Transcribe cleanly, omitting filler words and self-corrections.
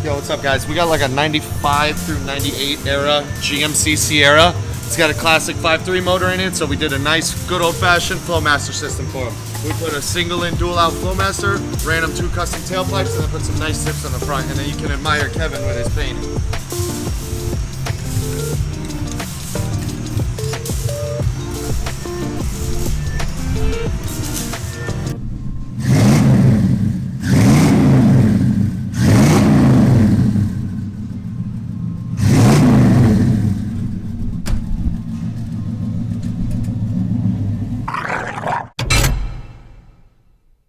Yo, what's up guys? We got like a 95 through 98 era GMC Sierra. It's got a classic 5.3 motor in it, so we did a nice, good old-fashioned Flowmaster system for him. We put a single-in, dual-out Flowmaster, ran him 2 custom tailpipes, and then put some nice tips on the front, and then you can admire Kevin with his painting.